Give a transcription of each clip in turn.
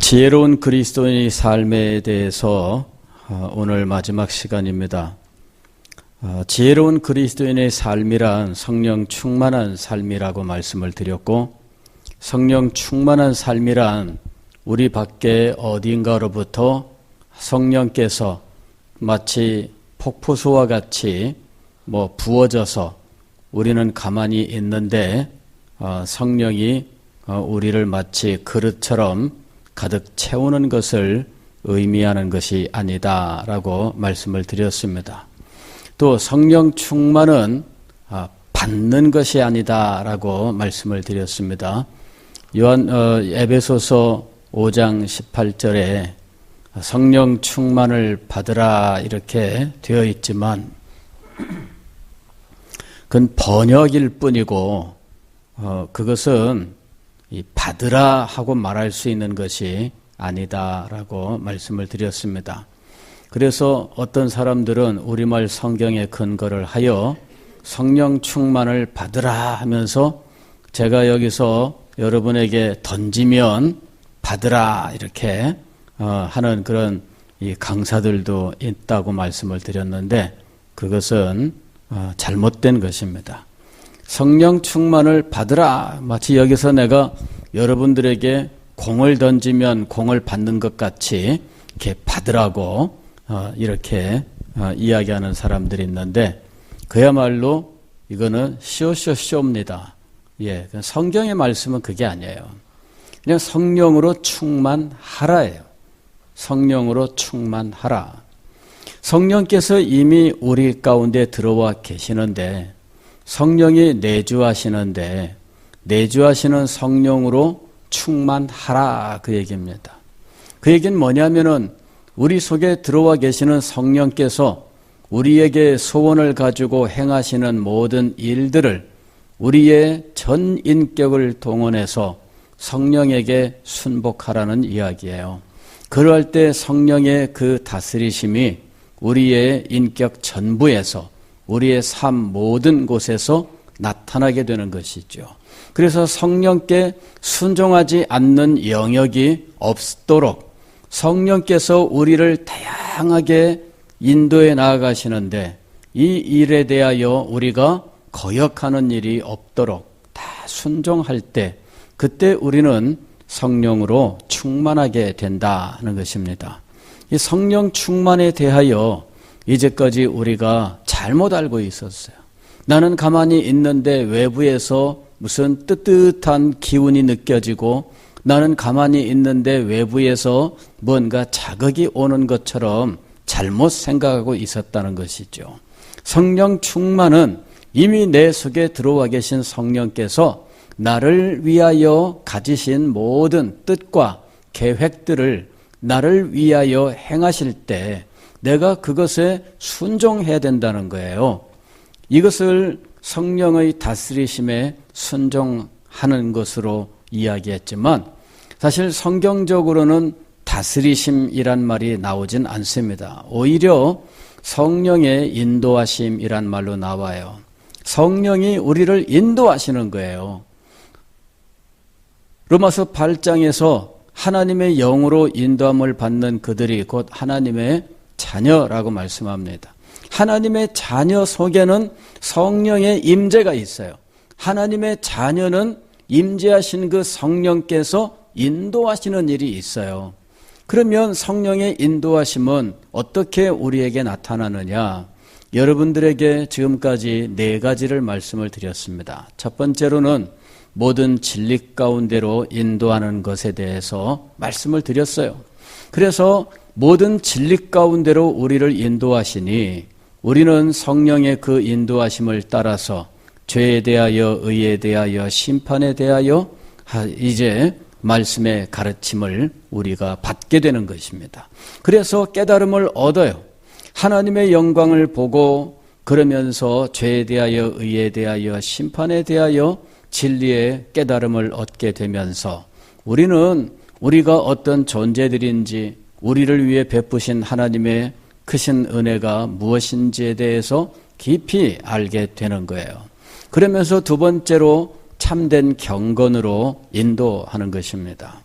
지혜로운 그리스도인의 삶에 대해서 오늘 마지막 시간입니다. 지혜로운 그리스도인의 삶이란 성령 충만한 삶이라고 말씀을 드렸고, 성령 충만한 삶이란 우리 밖에 어딘가로부터 성령께서 마치 폭포수와 같이 부어져서 우리는 가만히 있는데 성령이 우리를 마치 그릇처럼 가득 채우는 것을 의미하는 것이 아니다라고 말씀을 드렸습니다. 또 성령 충만은 받는 것이 아니다라고 말씀을 드렸습니다. 에베소서 5장 18절에 성령 충만을 받으라 이렇게 되어 있지만 그건 번역일 뿐이고 그것은 받으라 하고 말할 수 있는 것이 아니다라고 말씀을 드렸습니다. 그래서 어떤 사람들은 우리말 성경에 근거를 하여 성령 충만을 받으라 하면서 제가 여기서 여러분에게 던지면 받으라 이렇게 하는 그런 이 강사들도 있다고 말씀을 드렸는데 그것은 잘못된 것입니다. 성령 충만을 받으라. 마치 여기서 내가 여러분들에게 공을 던지면 공을 받는 것 같이 이렇게 받으라고 이렇게 이야기하는 사람들이 있는데 그야말로 이거는 쇼입니다. 예, 성경의 말씀은 그게 아니에요. 그냥 성령으로 충만하라예요. 성령으로 충만하라. 성령께서 이미 우리 가운데 들어와 계시는데 성령이 내주하시는데 내주하시는 성령으로 충만하라 그 얘기입니다. 그 얘기는 뭐냐면은 우리 속에 들어와 계시는 성령께서 우리에게 소원을 가지고 행하시는 모든 일들을 우리의 전 인격을 동원해서 성령에게 순복하라는 이야기예요. 그럴 때 성령의 그 다스리심이 우리의 인격 전부에서 우리의 삶 모든 곳에서 나타나게 되는 것이죠. 그래서 성령께 순종하지 않는 영역이 없도록 성령께서 우리를 다양하게 인도해 나아가시는데 이 일에 대하여 우리가 거역하는 일이 없도록 다 순종할 때 그때 우리는 성령으로 충만하게 된다는 것입니다. 이 성령 충만에 대하여 이제까지 우리가 잘못 알고 있었어요. 나는 가만히 있는데 외부에서 무슨 뜨뜻한 기운이 느껴지고 나는 가만히 있는데 외부에서 뭔가 자극이 오는 것처럼 잘못 생각하고 있었다는 것이죠. 성령 충만은 이미 내 속에 들어와 계신 성령께서 나를 위하여 가지신 모든 뜻과 계획들을 나를 위하여 행하실 때 내가 그것에 순종해야 된다는 거예요. 이것을 성령의 다스리심에 순종하는 것으로 이야기했지만 사실 성경적으로는 다스리심이란 말이 나오진 않습니다. 오히려 성령의 인도하심이란 말로 나와요. 성령이 우리를 인도하시는 거예요. 로마서 8장에서 하나님의 영으로 인도함을 받는 그들이 곧 하나님의 자녀라고 말씀합니다. 하나님의 자녀 속에는 성령의 임재가 있어요. 하나님의 자녀는 임재하신 그 성령께서 인도하시는 일이 있어요. 그러면 성령의 인도하심은 어떻게 우리에게 나타나느냐? 여러분들에게 지금까지 4가지를 말씀을 드렸습니다. 첫 번째로는 모든 진리 가운데로 인도하는 것에 대해서 말씀을 드렸어요. 그래서 모든 진리 가운데로 우리를 인도하시니 우리는 성령의 그 인도하심을 따라서 죄에 대하여 의에 대하여 심판에 대하여 이제 말씀의 가르침을 우리가 받게 되는 것입니다. 그래서 깨달음을 얻어요. 하나님의 영광을 보고 그러면서 죄에 대하여 의에 대하여 심판에 대하여 진리의 깨달음을 얻게 되면서 우리는 우리가 어떤 존재들인지 우리를 위해 베푸신 하나님의 크신 은혜가 무엇인지에 대해서 깊이 알게 되는 거예요. 그러면서 두 번째로 참된 경건으로 인도하는 것입니다.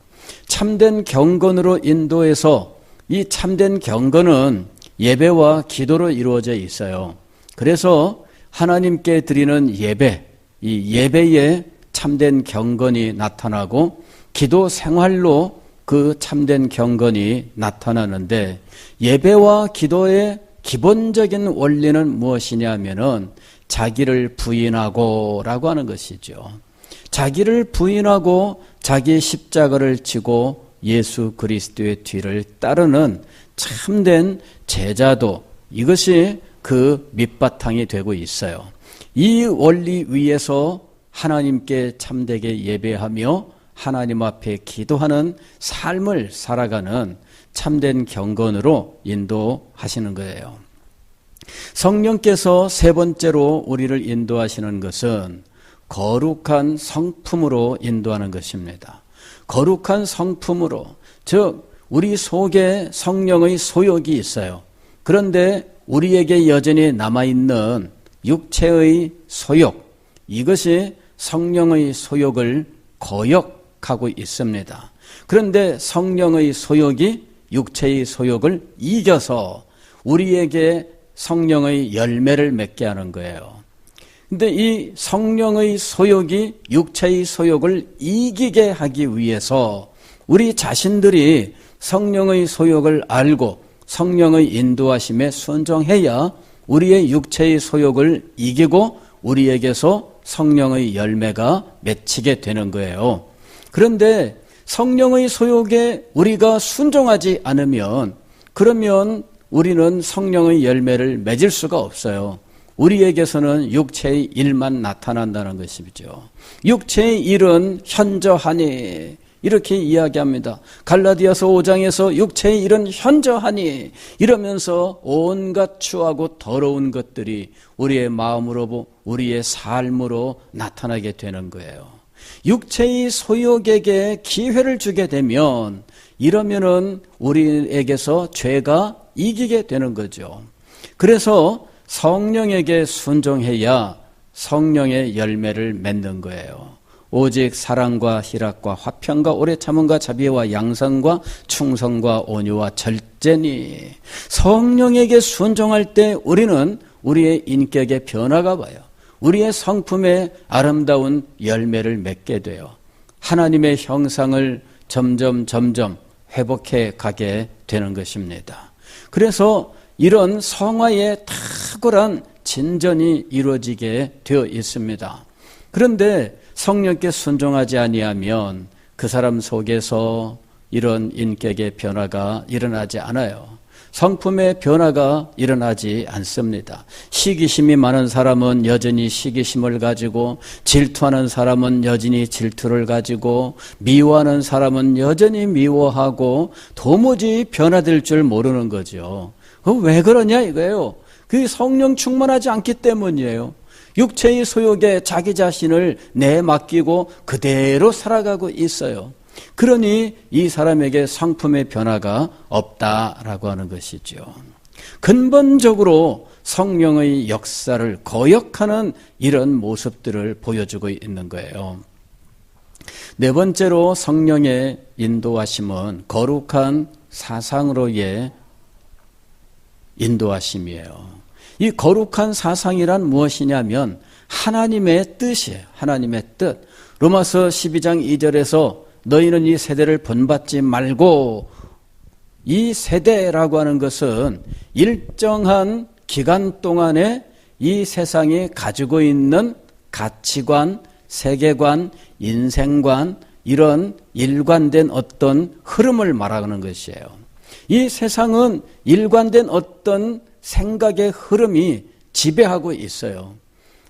참된 경건으로 인도해서 이 참된 경건은 예배와 기도로 이루어져 있어요. 그래서 하나님께 드리는 예배, 이 예배에 참된 경건이 나타나고 기도 생활로 그 참된 경건이 나타나는데, 예배와 기도의 기본적인 원리는 무엇이냐면은 자기를 부인하고 라고 하는 것이죠. 자기를 부인하고 자기 십자가를 지고 예수 그리스도의 뒤를 따르는 참된 제자도, 이것이 그 밑바탕이 되고 있어요. 이 원리 위에서 하나님께 참되게 예배하며 하나님 앞에 기도하는 삶을 살아가는 참된 경건으로 인도하시는 거예요. 성령께서 세 번째로 우리를 인도하시는 것은 거룩한 성품으로 인도하는 것입니다. 거룩한 성품으로, 즉 우리 속에 성령의 소욕이 있어요. 그런데 우리에게 여전히 남아있는 육체의 소욕, 이것이 성령의 소욕을 거역하고 있습니다. 그런데 성령의 소욕이 육체의 소욕을 이겨서 우리에게 성령의 열매를 맺게 하는 거예요. 근데 이 성령의 소욕이 육체의 소욕을 이기게 하기 위해서 우리 자신들이 성령의 소욕을 알고 성령의 인도하심에 순종해야 우리의 육체의 소욕을 이기고 우리에게서 성령의 열매가 맺히게 되는 거예요. 그런데 성령의 소욕에 우리가 순종하지 않으면, 그러면 우리는 성령의 열매를 맺을 수가 없어요. 우리에게서는 육체의 일만 나타난다는 것이죠. 육체의 일은 현저하니, 이렇게 이야기합니다. 갈라디아서 5장에서 육체의 일은 현저하니 이러면서 온갖 추하고 더러운 것들이 우리의 마음으로, 우리의 삶으로 나타나게 되는 거예요. 육체의 소욕에게 기회를 주게 되면, 이러면은 우리에게서 죄가 이기게 되는 거죠. 그래서 성령에게 순종해야 성령의 열매를 맺는 거예요. 오직 사랑과 희락과 화평과 오래 참음과 자비와 양선과 충성과 온유와 절제니, 성령에게 순종할 때 우리는 우리의 인격의 변화가 와요. 우리의 성품에 아름다운 열매를 맺게 돼요. 하나님의 형상을 점점 회복해 가게 되는 것입니다. 그래서 이런 성화의 탁월한 진전이 이루어지게 되어 있습니다. 그런데 성령께 순종하지 아니하면 그 사람 속에서 이런 인격의 변화가 일어나지 않아요. 성품의 변화가 일어나지 않습니다. 시기심이 많은 사람은 여전히 시기심을 가지고, 질투하는 사람은 여전히 질투를 가지고, 미워하는 사람은 여전히 미워하고, 도무지 변화될 줄 모르는 거죠. 왜 그러냐 이거예요. 그 성령 충만하지 않기 때문이에요. 육체의 소욕에 자기 자신을 내맡기고 그대로 살아가고 있어요. 그러니 이 사람에게 성품의 변화가 없다라고 하는 것이죠. 근본적으로 성령의 역사를 거역하는 이런 모습들을 보여주고 있는 거예요. 네 번째로 성령의 인도하심은 거룩한 사상으로의 인도하심이에요. 이 거룩한 사상이란 무엇이냐면 하나님의 뜻이에요. 하나님의 뜻. 로마서 12장 2절에서 너희는 이 세대를 본받지 말고, 이 세대라고 하는 것은 일정한 기간 동안에 이 세상이 가지고 있는 가치관, 세계관, 인생관, 이런 일관된 어떤 흐름을 말하는 것이에요. 이 세상은 일관된 어떤 생각의 흐름이 지배하고 있어요.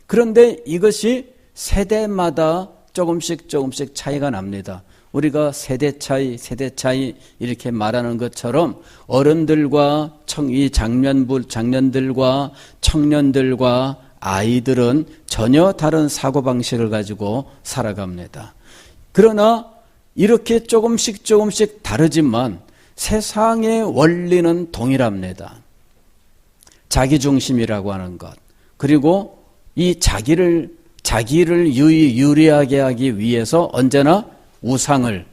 그런데 이것이 세대마다 조금씩 차이가 납니다. 우리가 세대 차이 이렇게 말하는 것처럼 어른들과 이 장년들과 청년들과 아이들은 전혀 다른 사고방식을 가지고 살아갑니다. 그러나 이렇게 조금씩 다르지만 세상의 원리는 동일합니다. 자기중심이라고 하는 것, 그리고 이 자기를 유리하게 하기 위해서 언제나 우상을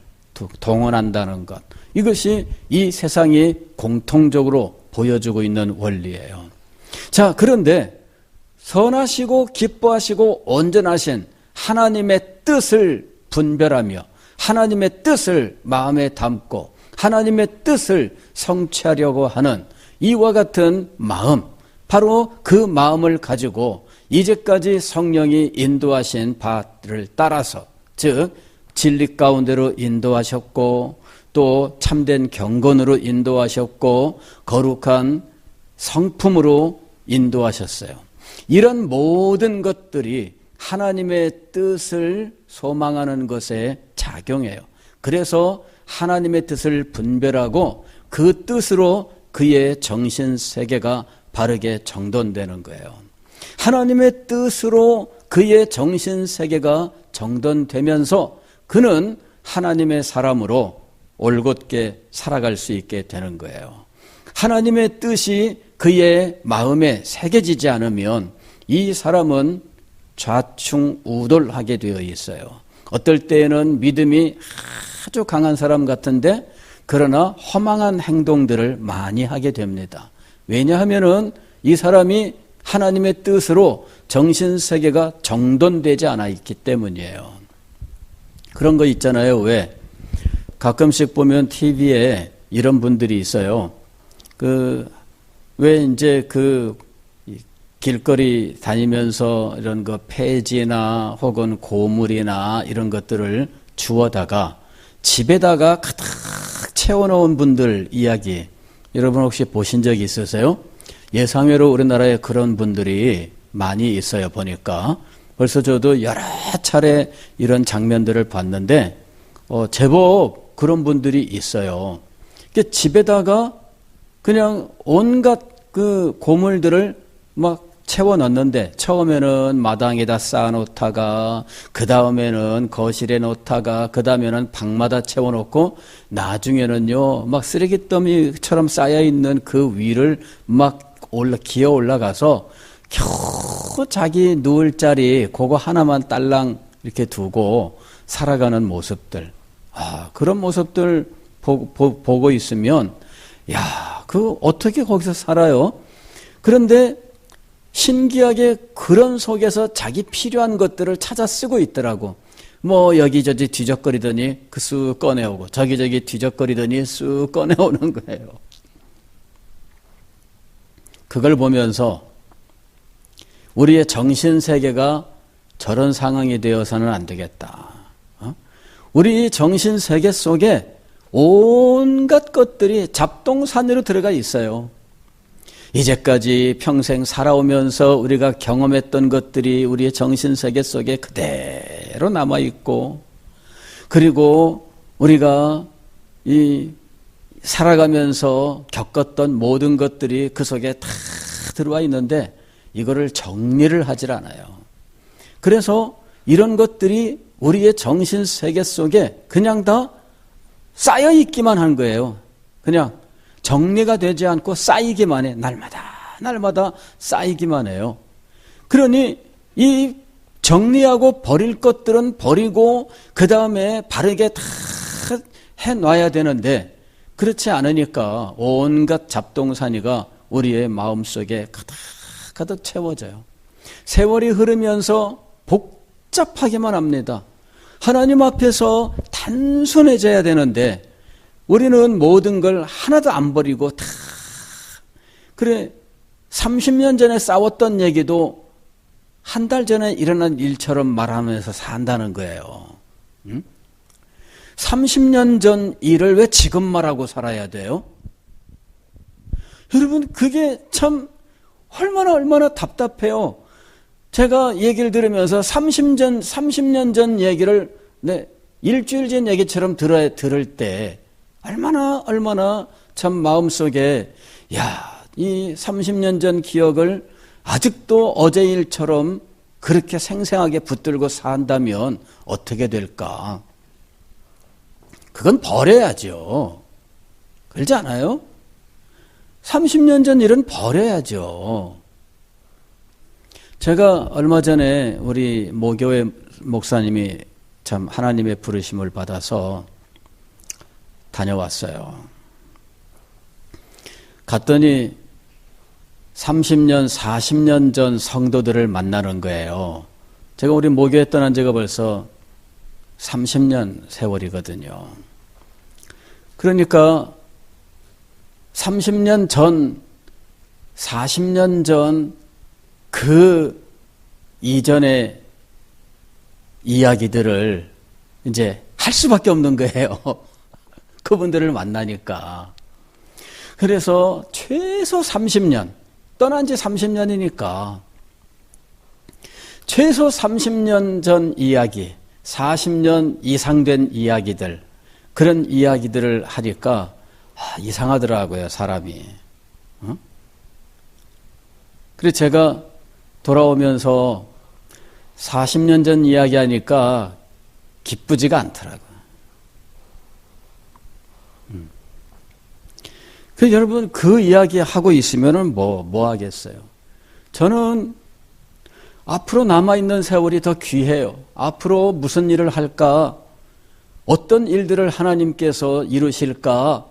동원한다는 것. 이것이 이 세상이 공통적으로 보여주고 있는 원리예요. 자, 그런데 선하시고 기뻐하시고 온전하신 하나님의 뜻을 분별하며 하나님의 뜻을 마음에 담고 하나님의 뜻을 성취하려고 하는 이와 같은 마음, 바로 그 마음을 가지고 이제까지 성령이 인도하신 바를 따라서, 즉 진리 가운데로 인도하셨고 또 참된 경건으로 인도하셨고 거룩한 성품으로 인도하셨어요. 이런 모든 것들이 하나님의 뜻을 소망하는 것에 작용해요. 그래서 하나님의 뜻을 분별하고 그 뜻으로 그의 정신세계가 바르게 정돈되는 거예요. 하나님의 뜻으로 그의 정신세계가 정돈되면서 그는 하나님의 사람으로 올곧게 살아갈 수 있게 되는 거예요. 하나님의 뜻이 그의 마음에 새겨지지 않으면 이 사람은 좌충우돌하게 되어 있어요. 어떨 때에는 믿음이 아주 강한 사람 같은데 그러나 허망한 행동들을 많이 하게 됩니다. 왜냐하면은 이 사람이 하나님의 뜻으로 정신세계가 정돈되지 않아 있기 때문이에요. 그런 거 있잖아요. 왜? 가끔씩 보면 TV에 이런 분들이 있어요. 왜 이제 길거리 다니면서 이런 거 폐지나 혹은 고물이나 이런 것들을 주워다가 집에다가 가득 채워놓은 분들 이야기 여러분 혹시 보신 적이 있으세요? 예상외로 우리나라에 그런 분들이 많이 있어요. 보니까 벌써 저도 여러 차례 이런 장면들을 봤는데 제법 그런 분들이 있어요. 집에다가 그냥 온갖 그 고물들을 막 채워넣는데 처음에는 마당에다 쌓아놓다가 그 다음에는 거실에 놓다가 그 다음에는 방마다 채워놓고 나중에는요 막 쓰레기더미처럼 쌓여있는 그 위를 막 기어 올라가서 겨우 자기 누울 자리 그거 하나만 딸랑 이렇게 두고 살아가는 모습들, 그런 모습들 보고 있으면 어떻게 거기서 살아요? 그런데 신기하게 그런 속에서 자기 필요한 것들을 찾아 쓰고 있더라고. 여기저기 뒤적거리더니 쑥 꺼내오고 저기저기 뒤적거리더니 쑥 꺼내오는 거예요. 그걸 보면서 우리의 정신세계가 저런 상황이 되어서는 안 되겠다. 우리 정신세계 속에 온갖 것들이 잡동사니로 들어가 있어요. 이제까지 평생 살아오면서 우리가 경험했던 것들이 우리의 정신세계 속에 그대로 남아있고, 그리고 우리가 살아가면서 겪었던 모든 것들이 그 속에 다 들어와 있는데 이거를 정리를 하질 않아요. 그래서 이런 것들이 우리의 정신세계 속에 그냥 다 쌓여있기만 한 거예요. 그냥 정리가 되지 않고 쌓이기만 해. 날마다 쌓이기만 해요. 그러니 이 정리하고 버릴 것들은 버리고 그 다음에 바르게 다 해놔야 되는데 그렇지 않으니까 온갖 잡동사니가 우리의 마음속에 가득 채워져요. 세월이 흐르면서 복잡하게만 합니다. 하나님 앞에서 단순해져야 되는데 우리는 모든 걸 하나도 안 버리고 다 30년 전에 싸웠던 얘기도 한 달 전에 일어난 일처럼 말하면서 산다는 거예요. 30년 전 일을 왜 지금 말하고 살아야 돼요? 여러분 그게 참 얼마나 답답해요. 제가 얘기를 들으면서 30년 전 얘기를 일주일 전 얘기처럼 들을 때 얼마나 참 마음속에 이 30년 전 기억을 아직도 어제 일처럼 그렇게 생생하게 붙들고 산다면 어떻게 될까? 그건 버려야죠. 그렇지 않아요? 30년 전 일은 버려야죠. 제가 얼마 전에 우리 모교회 목사님이 참 하나님의 부르심을 받아서 다녀왔어요. 갔더니 30년, 40년 전 성도들을 만나는 거예요. 제가 우리 모교에 떠난 지가 벌써 30년 세월이거든요. 그러니까 30년 전, 40년 전 그 이전의 이야기들을 이제 할 수밖에 없는 거예요. 그분들을 만나니까. 그래서 최소 30년, 떠난 지 30년이니까 최소 30년 전 이야기, 40년 이상 된 이야기들, 그런 이야기들을 하니까 이상하더라고요, 사람이. 그래서 제가 돌아오면서 40년 전 이야기 하니까 기쁘지가 않더라고요. 그래서 여러분, 그 이야기 하고 있으면은 뭐 하겠어요? 저는 앞으로 남아있는 세월이 더 귀해요. 앞으로 무슨 일을 할까? 어떤 일들을 하나님께서 이루실까?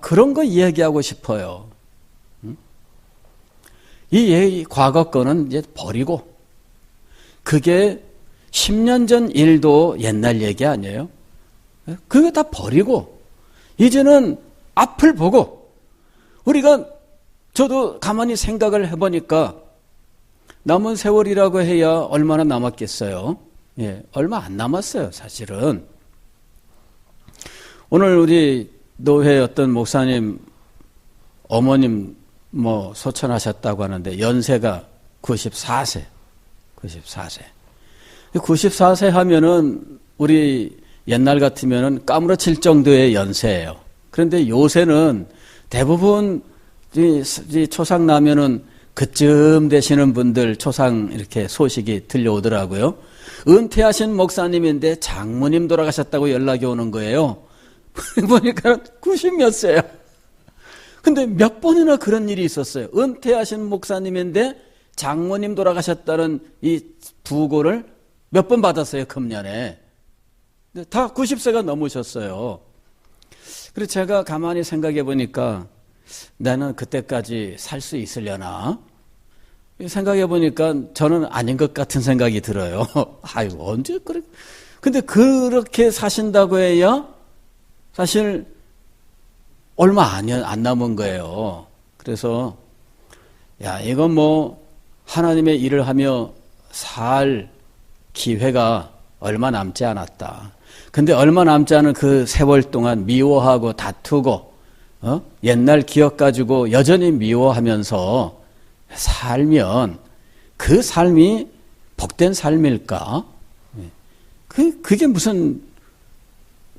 그런 거 이야기하고 싶어요. 이 과거 거는 이제 버리고, 그게 10년 전 일도 옛날 얘기 아니에요? 그게 다 버리고, 이제는 앞을 보고, 저도 가만히 생각을 해보니까, 남은 세월이라고 해야 얼마나 남았겠어요? 예, 얼마 안 남았어요, 사실은. 오늘 우리 노회 어떤 목사님, 어머님 소천하셨다고 하는데 연세가 94세. 94세 하면은 우리 옛날 같으면은 까무러칠 정도의 연세예요. 그런데 요새는 대부분 이 초상 나면은 그쯤 되시는 분들 초상 이렇게 소식이 들려오더라고요. 은퇴하신 목사님인데 장모님 돌아가셨다고 연락이 오는 거예요. 보니까 90몇 세야. 근데 몇 번이나 그런 일이 있었어요. 은퇴하신 목사님인데 장모님 돌아가셨다는 이 부고를 몇 번 받았어요, 금년에. 다 90세가 넘으셨어요. 그래서 제가 가만히 생각해 보니까 나는 그때까지 살 수 있으려나? 생각해 보니까 저는 아닌 것 같은 생각이 들어요. 아이고, 언제 그래? 근데 그렇게 사신다고 해야 사실 얼마 안 남은 거예요. 그래서 이건 하나님의 일을 하며 살 기회가 얼마 남지 않았다. 근데 얼마 남지 않은 그 세월 동안 미워하고 다투고 옛날 기억 가지고 여전히 미워하면서 살면 그 삶이 복된 삶일까? 그게 무슨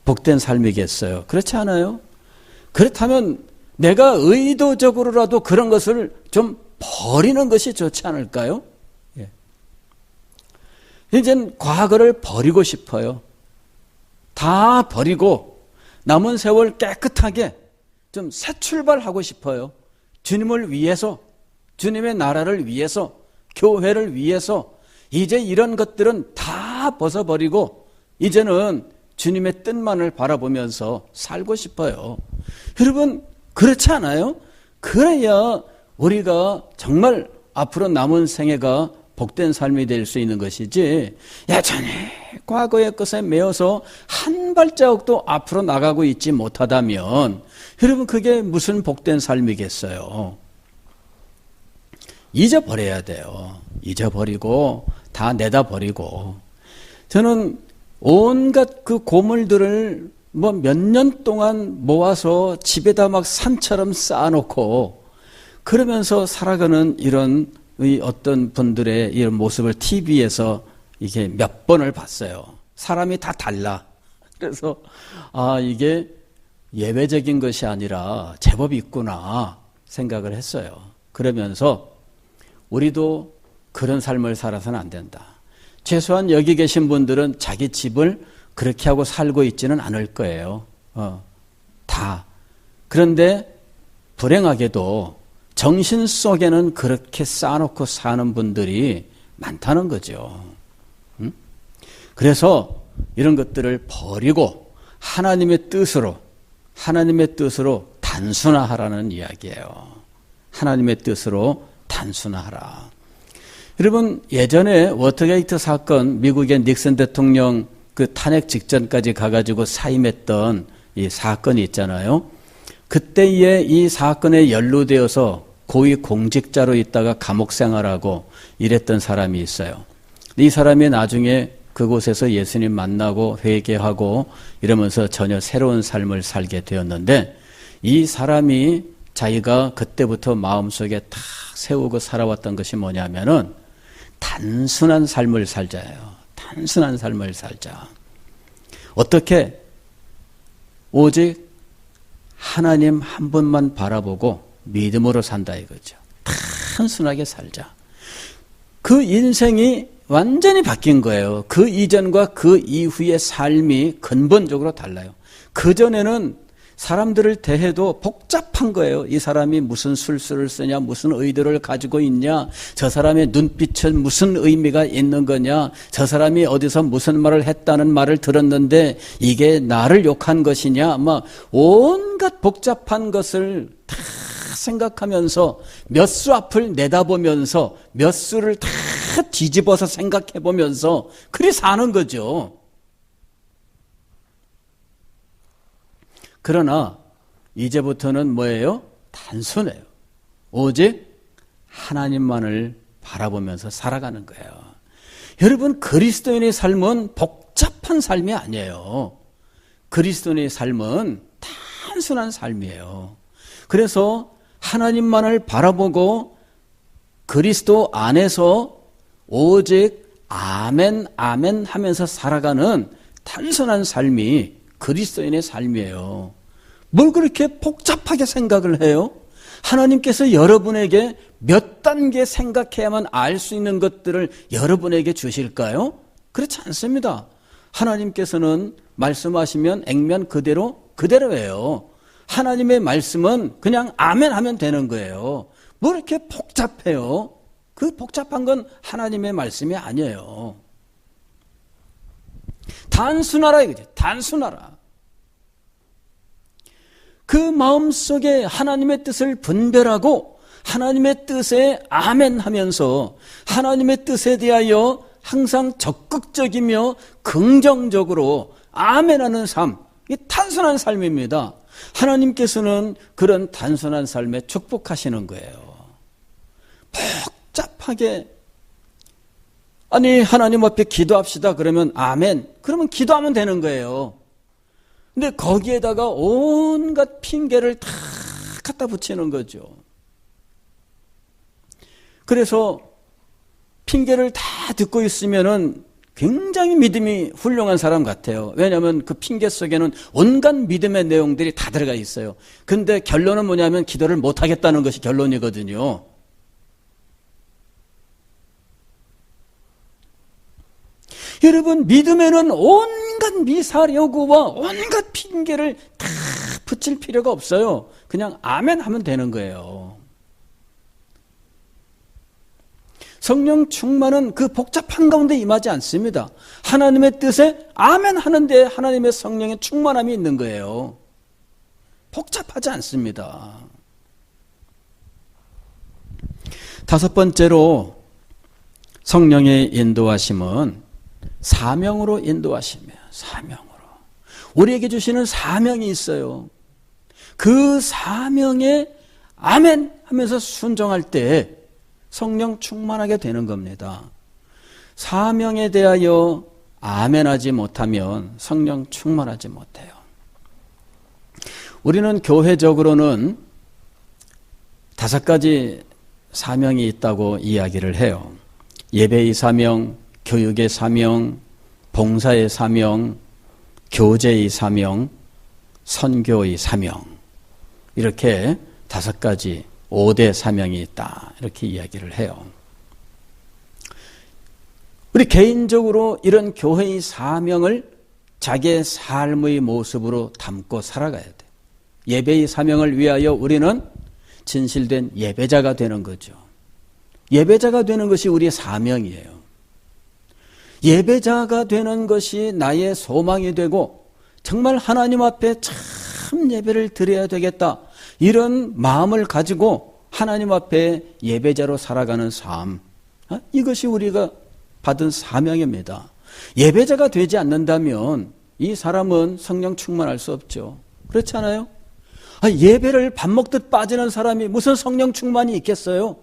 복된 삶이겠어요? 그렇지 않아요? 그렇다면 내가 의도적으로라도 그런 것을 좀 버리는 것이 좋지 않을까요? 예. 이젠 과거를 버리고 싶어요. 다 버리고 남은 세월 깨끗하게 좀 새 출발하고 싶어요. 주님을 위해서, 주님의 나라를 위해서, 교회를 위해서 이제 이런 것들은 다 벗어버리고 이제는 주님의 뜻만을 바라보면서 살고 싶어요. 여러분, 그렇지 않아요? 그래야 우리가 정말 앞으로 남은 생애가 복된 삶이 될 수 있는 것이지, 여전히 과거의 것에 매여서 한 발자국도 앞으로 나가고 있지 못하다면 여러분, 그게 무슨 복된 삶이겠어요? 잊어버려야 돼요. 잊어버리고 다 내다버리고. 저는 온갖 그 고물들을 몇 년 동안 모아서 집에다 막 산처럼 쌓아놓고 그러면서 살아가는 이런 어떤 분들의 이런 모습을 TV에서 이게 몇 번을 봤어요. 사람이 다 달라. 그래서 이게 예외적인 것이 아니라 제법 있구나 생각을 했어요. 그러면서 우리도 그런 삶을 살아서는 안 된다. 최소한 여기 계신 분들은 자기 집을 그렇게 하고 살고 있지는 않을 거예요. 다. 그런데 불행하게도 정신 속에는 그렇게 쌓아놓고 사는 분들이 많다는 거죠. 그래서 이런 것들을 버리고 하나님의 뜻으로 하나님의 뜻으로 단순화하라는 이야기예요. 하나님의 뜻으로 단순화하라. 여러분, 예전에 워터게이트 사건, 미국의 닉슨 대통령 그 탄핵 직전까지 가가지고 사임했던 이 사건이 있잖아요. 그때에 이 사건에 연루되어서 고위 공직자로 있다가 감옥 생활하고 이랬던 사람이 있어요. 이 사람이 나중에 그곳에서 예수님 만나고 회개하고 이러면서 전혀 새로운 삶을 살게 되었는데, 이 사람이 자기가 그때부터 마음속에 탁 세우고 살아왔던 것이 뭐냐면은 단순한 삶을 살자예요. 단순한 삶을 살자. 어떻게? 오직 하나님 한 분만 바라보고 믿음으로 산다 이거죠. 단순하게 살자. 그 인생이 완전히 바뀐 거예요. 그 이전과 그 이후의 삶이 근본적으로 달라요. 그전에는 사람들을 대해도 복잡한 거예요. 이 사람이 무슨 술수를 쓰냐, 무슨 의도를 가지고 있냐, 저 사람의 눈빛은 무슨 의미가 있는 거냐, 저 사람이 어디서 무슨 말을 했다는 말을 들었는데 이게 나를 욕한 것이냐, 온갖 복잡한 것을 다 생각하면서 몇 수 앞을 내다보면서 몇 수를 다 뒤집어서 생각해 보면서 그리 사는 거죠. 그러나 이제부터는 뭐예요? 단순해요. 오직 하나님만을 바라보면서 살아가는 거예요. 여러분, 그리스도인의 삶은 복잡한 삶이 아니에요. 그리스도인의 삶은 단순한 삶이에요. 그래서 하나님만을 바라보고 그리스도 안에서 오직 아멘 아멘 하면서 살아가는 단순한 삶이 그리스도인의 삶이에요. 뭘 그렇게 복잡하게 생각을 해요? 하나님께서 여러분에게 몇 단계 생각해야만 알 수 있는 것들을 여러분에게 주실까요? 그렇지 않습니다. 하나님께서는 말씀하시면 액면 그대로예요. 하나님의 말씀은 그냥 아멘 하면 되는 거예요. 뭐 이렇게 복잡해요? 그 복잡한 건 하나님의 말씀이 아니에요. 단순하라 이거죠. 단순하라. 그 마음속에 하나님의 뜻을 분별하고 하나님의 뜻에 아멘 하면서 하나님의 뜻에 대하여 항상 적극적이며 긍정적으로 아멘하는 삶, 이 단순한 삶입니다. 하나님께서는 그런 단순한 삶에 축복하시는 거예요. 복잡하게 아니 하나님 앞에 기도합시다 그러면 아멘, 그러면 기도하면 되는 거예요. 근데 거기에다가 온갖 핑계를 다 갖다 붙이는 거죠. 그래서 핑계를 다 듣고 있으면은 굉장히 믿음이 훌륭한 사람 같아요. 왜냐하면 그 핑계 속에는 온갖 믿음의 내용들이 다 들어가 있어요. 근데 결론은 뭐냐면 기도를 못 하겠다는 것이 결론이거든요. 여러분, 믿음에는 온갖 미사여구와 온갖 핑계를 다 붙일 필요가 없어요. 그냥 아멘 하면 되는 거예요. 성령 충만은 그 복잡한 가운데 임하지 않습니다. 하나님의 뜻에 아멘 하는데 하나님의 성령의 충만함이 있는 거예요. 복잡하지 않습니다. 다섯 번째로 성령의 인도하심은 사명으로 인도하시며 사명으로 우리에게 주시는 사명이 있어요. 그 사명에 아멘 하면서 순종할 때 성령 충만하게 되는 겁니다. 사명에 대하여 아멘하지 못하면 성령 충만하지 못해요. 우리는 교회적으로는 5가지 사명이 있다고 이야기를 해요. 예배의 사명, 교육의 사명, 봉사의 사명, 교제의 사명, 선교의 사명, 이렇게 5가지 5대 사명이 있다 이렇게 이야기를 해요. 우리 개인적으로 이런 교회의 사명을 자기의 삶의 모습으로 담고 살아가야 돼. 예배의 사명을 위하여 우리는 진실된 예배자가 되는 거죠. 예배자가 되는 것이 우리의 사명이에요. 예배자가 되는 것이 나의 소망이 되고 정말 하나님 앞에 참 참 예배를 드려야 되겠다. 이런 마음을 가지고 하나님 앞에 예배자로 살아가는 삶. 이것이 우리가 받은 사명입니다. 예배자가 되지 않는다면 이 사람은 성령 충만할 수 없죠. 그렇지 않아요? 예배를 밥 먹듯 빠지는 사람이 무슨 성령 충만이 있겠어요?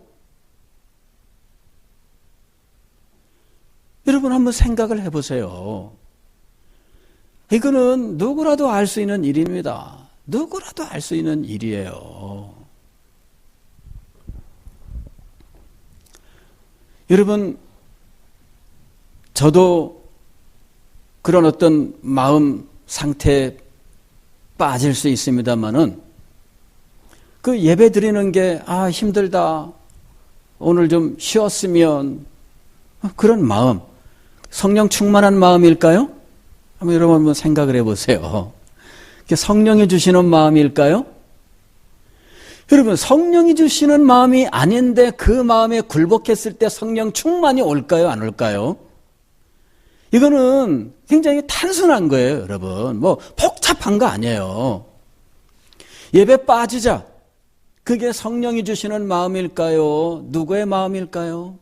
여러분 한번 생각을 해보세요. 이거는 누구라도 알 수 있는 일입니다. 누구라도 알 수 있는 일이에요. 여러분, 저도 그런 어떤 마음 상태에 빠질 수 있습니다만은 그 예배 드리는 게 힘들다. 오늘 좀 쉬었으면 그런 마음, 성령 충만한 마음일까요? 한번 여러분 한번 생각을 해보세요. 성령이 주시는 마음일까요? 여러분 성령이 주시는 마음이 아닌데 그 마음에 굴복했을 때 성령 충만이 올까요? 안 올까요? 이거는 굉장히 단순한 거예요, 여러분. 뭐 복잡한 거 아니에요. 예배 빠지자. 그게 성령이 주시는 마음일까요? 누구의 마음일까요?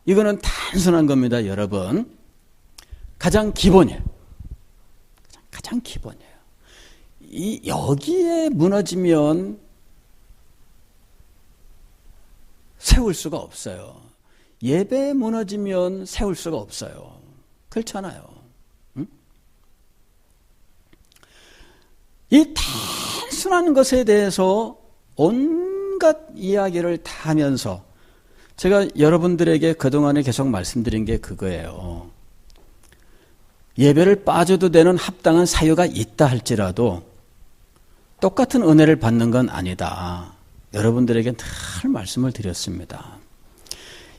이거는 단순한 겁니다, 여러분. 가장 기본이에요. 가장 기본이에요. 여기에 무너지면 세울 수가 없어요. 예배에 무너지면 세울 수가 없어요. 그렇잖아요. 응? 이 단순한 것에 대해서 온갖 이야기를 다 하면서 제가 여러분들에게 그동안에 계속 말씀드린 게 그거예요. 예배를 빠져도 되는 합당한 사유가 있다 할지라도 똑같은 은혜를 받는 건 아니다. 여러분들에게 늘 말씀을 드렸습니다.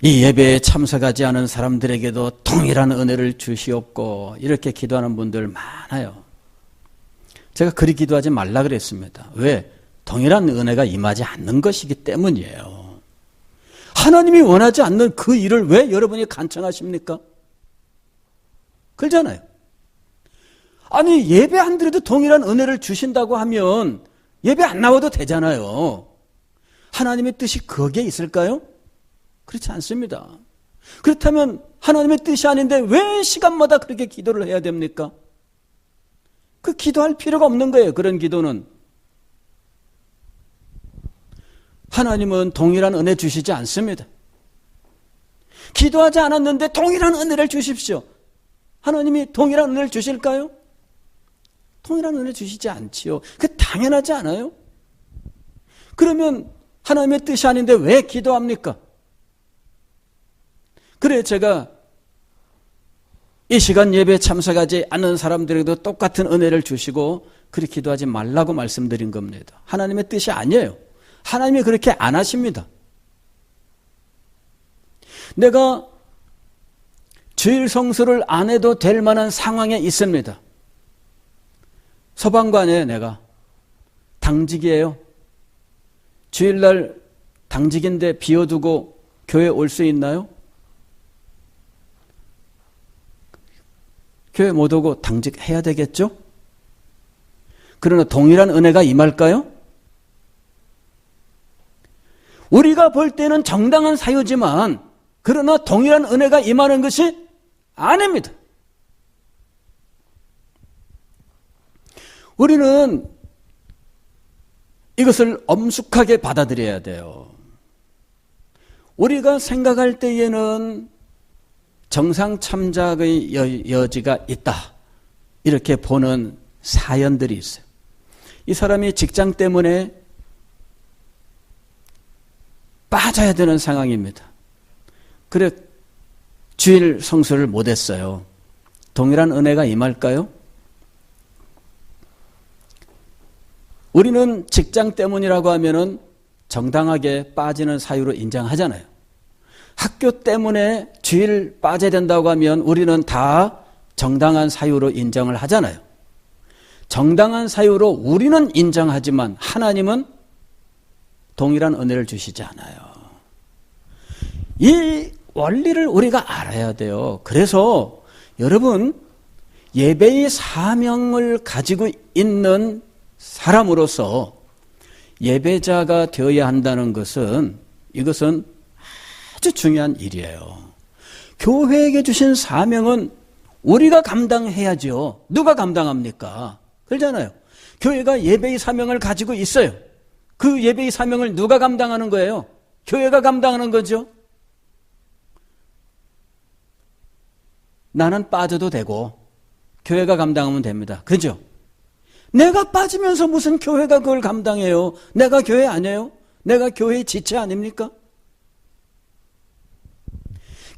이 예배에 참석하지 않은 사람들에게도 동일한 은혜를 주시옵고 이렇게 기도하는 분들 많아요. 제가 그리 기도하지 말라 그랬습니다. 왜? 동일한 은혜가 임하지 않는 것이기 때문이에요. 하나님이 원하지 않는 그 일을 왜 여러분이 간청하십니까? 그렇잖아요. 아니 예배 안 드려도 동일한 은혜를 주신다고 하면 예배 안 나와도 되잖아요. 하나님의 뜻이 거기에 있을까요? 그렇지 않습니다. 그렇다면 하나님의 뜻이 아닌데 왜 시간마다 그렇게 기도를 해야 됩니까? 그 기도할 필요가 없는 거예요. 그런 기도는. 하나님은 동일한 은혜 주시지 않습니다. 기도하지 않았는데 동일한 은혜를 주십시오. 하나님이 동일한 은혜를 주실까요? 동일한 은혜 주시지 않지요. 그 당연하지 않아요? 그러면 하나님의 뜻이 아닌데 왜 기도합니까? 그래 제가 이 시간 예배에 참석하지 않는 사람들에게도 똑같은 은혜를 주시고 그렇게 기도하지 말라고 말씀드린 겁니다. 하나님의 뜻이 아니에요. 하나님이 그렇게 안 하십니다. 내가 주일 성수를 안 해도 될 만한 상황에 있습니다. 서방관에 내가 당직이에요. 주일날 당직인데 비워두고 교회 올 수 있나요? 교회 못 오고 당직해야 되겠죠? 그러나 동일한 은혜가 임할까요? 우리가 볼 때는 정당한 사유지만 그러나 동일한 은혜가 임하는 것이 아닙니다. 우리는 이것을 엄숙하게 받아들여야 돼요. 우리가 생각할 때에는 정상 참작의 여지가 있다. 이렇게 보는 사연들이 있어요. 이 사람이 직장 때문에 빠져야 되는 상황입니다. 그래 주일 성수를 못했어요. 동일한 은혜가 임할까요? 우리는 직장 때문이라고 하면은 정당하게 빠지는 사유로 인정하잖아요. 학교 때문에 주일 빠져야 된다고 하면 우리는 다 정당한 사유로 인정을 하잖아요. 정당한 사유로 우리는 인정하지만 하나님은 동일한 은혜를 주시지 않아요. 이 원리를 우리가 알아야 돼요. 그래서 여러분 예배의 사명을 가지고 있는 사람으로서 예배자가 되어야 한다는 것은 이것은 아주 중요한 일이에요. 교회에게 주신 사명은 우리가 감당해야죠. 누가 감당합니까? 그러잖아요. 교회가 예배의 사명을 가지고 있어요. 그 예배의 사명을 누가 감당하는 거예요? 교회가 감당하는 거죠. 나는 빠져도 되고 교회가 감당하면 됩니다. 그죠? 내가 빠지면서 무슨 교회가 그걸 감당해요? 내가 교회 아니에요? 내가 교회의 지체 아닙니까?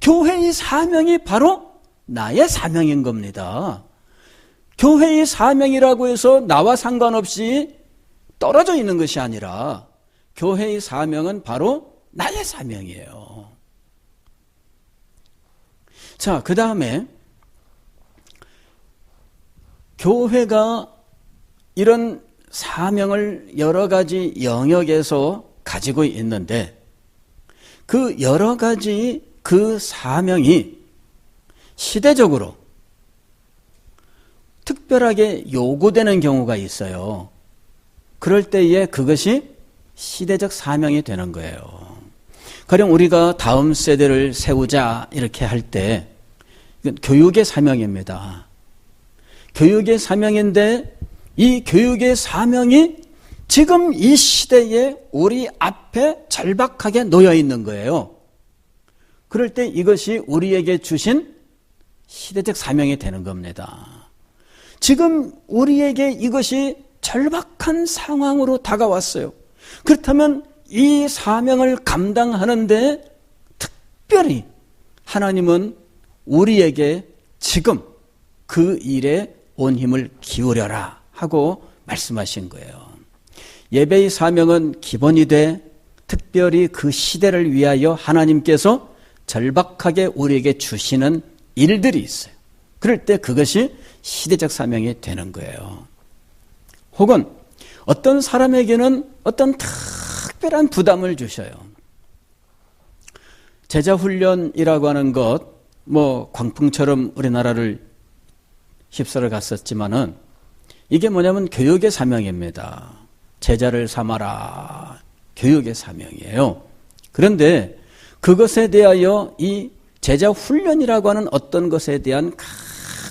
교회의 사명이 바로 나의 사명인 겁니다. 교회의 사명이라고 해서 나와 상관없이 떨어져 있는 것이 아니라 교회의 사명은 바로 나의 사명이에요. 자, 그 다음에 교회가 이런 사명을 여러 가지 영역에서 가지고 있는데 그 여러 가지 그 사명이 시대적으로 특별하게 요구되는 경우가 있어요. 그럴 때에 그것이 시대적 사명이 되는 거예요. 가령 우리가 다음 세대를 세우자 이렇게 할 때 이건 교육의 사명입니다. 교육의 사명인데 이 교육의 사명이 지금 이 시대에 우리 앞에 절박하게 놓여 있는 거예요. 그럴 때 이것이 우리에게 주신 시대적 사명이 되는 겁니다. 지금 우리에게 이것이 절박한 상황으로 다가왔어요. 그렇다면 이 사명을 감당하는데 특별히 하나님은 우리에게 지금 그 일에 온 힘을 기울여라 하고 말씀하신 거예요. 예배의 사명은 기본이 돼 특별히 그 시대를 위하여 하나님께서 절박하게 우리에게 주시는 일들이 있어요. 그럴 때 그것이 시대적 사명이 되는 거예요. 혹은 어떤 사람에게는 어떤 특별한 부담을 주셔요. 제자훈련이라고 하는 것, 광풍처럼 우리나라를 휩쓸어 갔었지만은 이게 뭐냐면 교육의 사명입니다. 제자를 삼아라. 교육의 사명이에요. 그런데 그것에 대하여 이 제자훈련이라고 하는 어떤 것에 대한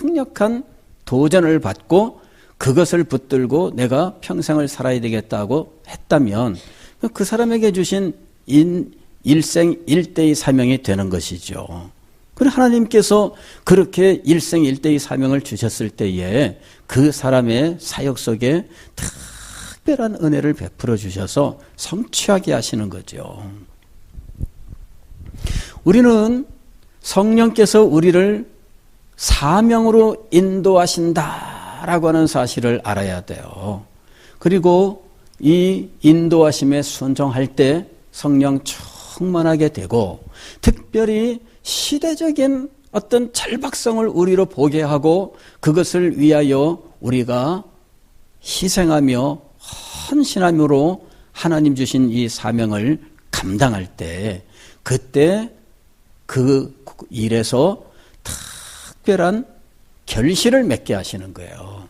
강력한 도전을 받고 그것을 붙들고 내가 평생을 살아야 되겠다고 했다면 그 사람에게 주신 일생일대의 사명이 되는 것이죠. 그리고 하나님께서 그렇게 일생일대의 사명을 주셨을 때에 그 사람의 사역 속에 특별한 은혜를 베풀어 주셔서 성취하게 하시는 거죠. 우리는 성령께서 우리를 사명으로 인도하신다라고 하는 사실을 알아야 돼요. 그리고 이 인도하심에 순종할 때 성령 충만하게 되고 특별히 시대적인 어떤 절박성을 우리로 보게 하고 그것을 위하여 우리가 희생하며 헌신함으로 하나님 주신 이 사명을 감당할 때 그때 그 일에서 특별한 결실을 맺게 하시는 거예요.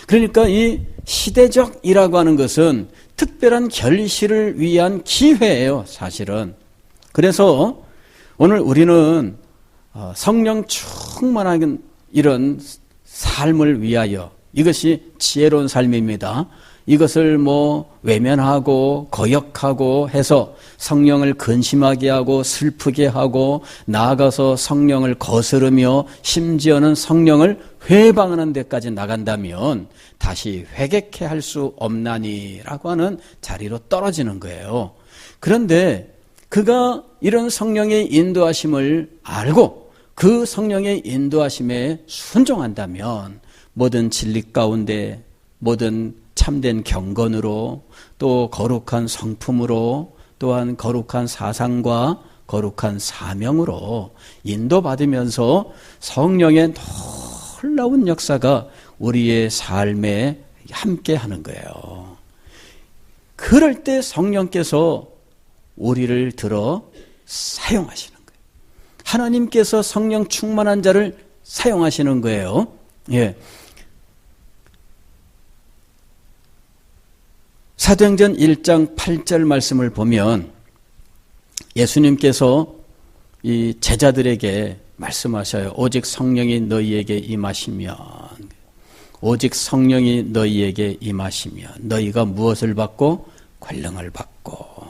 그러니까 이 시대적이라고 하는 것은 특별한 결실을 위한 기회예요, 사실은. 그래서 오늘 우리는 성령 충만한 이런 삶을 위하여 이것이 지혜로운 삶입니다. 이것을 외면하고 거역하고 해서 성령을 근심하게 하고 슬프게 하고 나아가서 성령을 거스르며 심지어는 성령을 회방하는 데까지 나간다면 다시 회개케 할 수 없나니라고 하는 자리로 떨어지는 거예요. 그런데 그가 이런 성령의 인도하심을 알고 그 성령의 인도하심에 순종한다면 모든 진리 가운데 모든 참된 경건으로 또 거룩한 성품으로 또한 거룩한 사상과 거룩한 사명으로 인도받으면서 성령의 놀라운 역사가 우리의 삶에 함께 하는 거예요. 그럴 때 성령께서 우리를 들어 사용하시는 거예요. 하나님께서 성령 충만한 자를 사용하시는 거예요. 예. 사도행전 1장 8절 말씀을 보면 예수님께서 이 제자들에게 말씀하셔요. 오직 성령이 너희에게 임하시면, 오직 성령이 너희에게 임하시면 너희가 무엇을 받고? 권능을 받고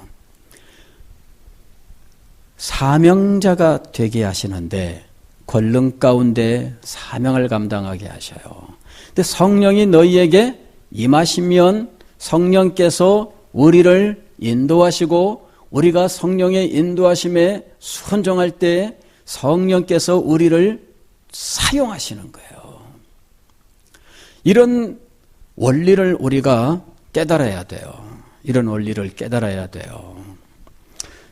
사명자가 되게 하시는데 권능 가운데 사명을 감당하게 하셔요. 근데 성령이 너희에게 임하시면 성령께서 우리를 인도하시고 우리가 성령의 인도하심에 순종할 때 성령께서 우리를 사용하시는 거예요. 이런 원리를 우리가 깨달아야 돼요. 이런 원리를 깨달아야 돼요.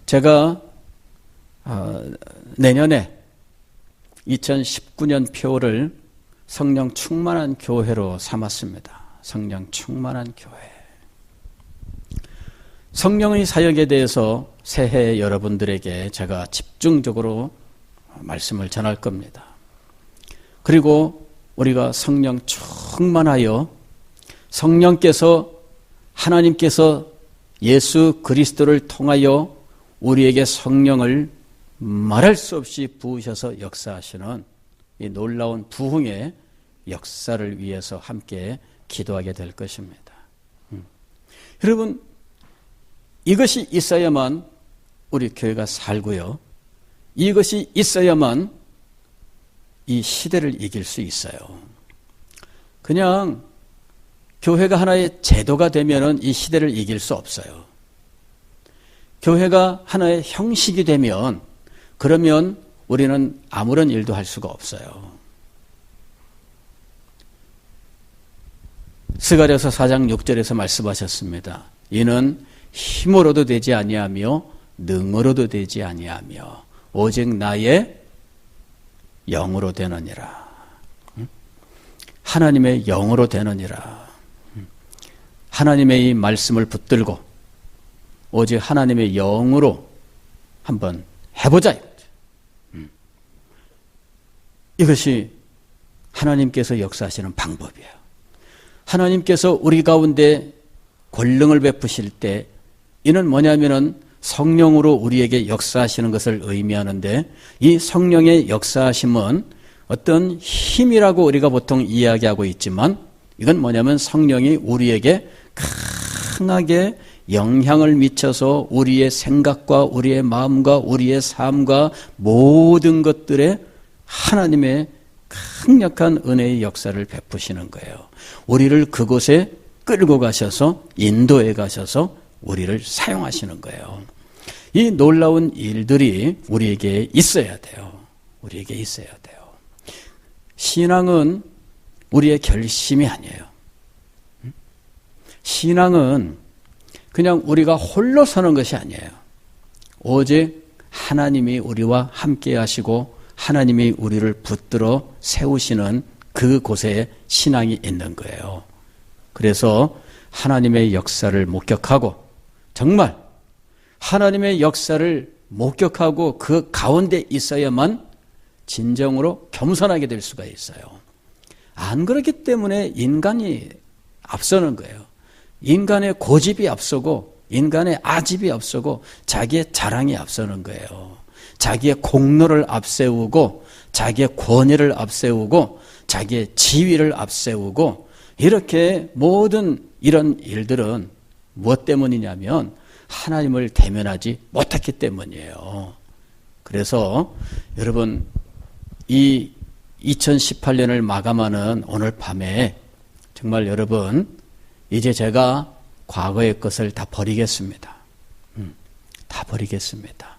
제가 내년에 2019년 표를 성령 충만한 교회로 삼았습니다. 성령 충만한 교회. 성령의 사역에 대해서 새해 여러분들에게 제가 집중적으로 말씀을 전할 겁니다. 그리고 우리가 성령 충만하여 성령께서 하나님께서 예수 그리스도를 통하여 우리에게 성령을 말할 수 없이 부으셔서 역사하시는 이 놀라운 부흥의 역사를 위해서 함께 기도하게 될 것입니다. 여러분, 이것이 있어야만 우리 교회가 살고요. 이것이 있어야만 이 시대를 이길 수 있어요. 그냥 교회가 하나의 제도가 되면은 이 시대를 이길 수 없어요. 교회가 하나의 형식이 되면 그러면 우리는 아무런 일도 할 수가 없어요. 스가랴서 4장 6절에서 말씀하셨습니다. 이는 힘으로도 되지 아니하며 능으로도 되지 아니하며 오직 나의 영으로 되느니라. 하나님의 영으로 되느니라. 하나님의 이 말씀을 붙들고 오직 하나님의 영으로 한번 해보자. 이것이 하나님께서 역사하시는 방법이에요. 하나님께서 우리 가운데 권능을 베푸실 때 이는 뭐냐면은 성령으로 우리에게 역사하시는 것을 의미하는데 이 성령의 역사하심은 어떤 힘이라고 우리가 보통 이야기하고 있지만 이건 뭐냐면 성령이 우리에게 강하게 영향을 미쳐서 우리의 생각과 우리의 마음과 우리의 삶과 모든 것들에 하나님의 강력한 은혜의 역사를 베푸시는 거예요. 우리를 그곳에 끌고 가셔서 인도해 가셔서 우리를 사용하시는 거예요. 이 놀라운 일들이 우리에게 있어야 돼요. 우리에게 있어야 돼요. 신앙은 우리의 결심이 아니에요. 신앙은 그냥 우리가 홀로 서는 것이 아니에요. 오직 하나님이 우리와 함께 하시고 하나님이 우리를 붙들어 세우시는 그곳에 신앙이 있는 거예요. 그래서 하나님의 역사를 목격하고 정말 하나님의 역사를 목격하고 그 가운데 있어야만 진정으로 겸손하게 될 수가 있어요. 안 그렇기 때문에 인간이 앞서는 거예요. 인간의 고집이 앞서고 인간의 아집이 앞서고 자기의 자랑이 앞서는 거예요. 자기의 공로를 앞세우고 자기의 권위를 앞세우고 자기의 지위를 앞세우고 이렇게 모든 이런 일들은 무엇 때문이냐면 하나님을 대면하지 못했기 때문이에요. 그래서 여러분 이 2018년을 마감하는 오늘 밤에 정말 여러분 이제 제가 과거의 것을 다 버리겠습니다. 다 버리겠습니다.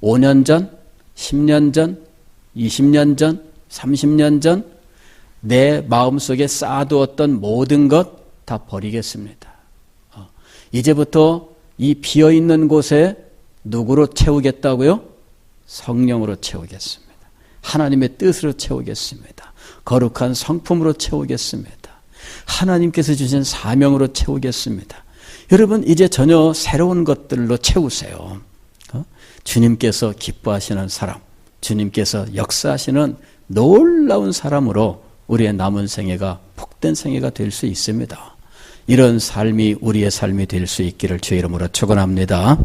5년 전, 10년 전, 20년 전, 30년 전 내 마음속에 쌓아두었던 모든 것 다 버리겠습니다. 이제부터 이 비어있는 곳에 누구로 채우겠다고요? 성령으로 채우겠습니다. 하나님의 뜻으로 채우겠습니다. 거룩한 성품으로 채우겠습니다. 하나님께서 주신 사명으로 채우겠습니다. 여러분 이제 전혀 새로운 것들로 채우세요. 주님께서 기뻐하시는 사람, 주님께서 역사하시는 놀라운 사람으로 우리의 남은 생애가 복된 생애가 될 수 있습니다. 이런 삶이 우리의 삶이 될 수 있기를 주의 이름으로 축원합니다.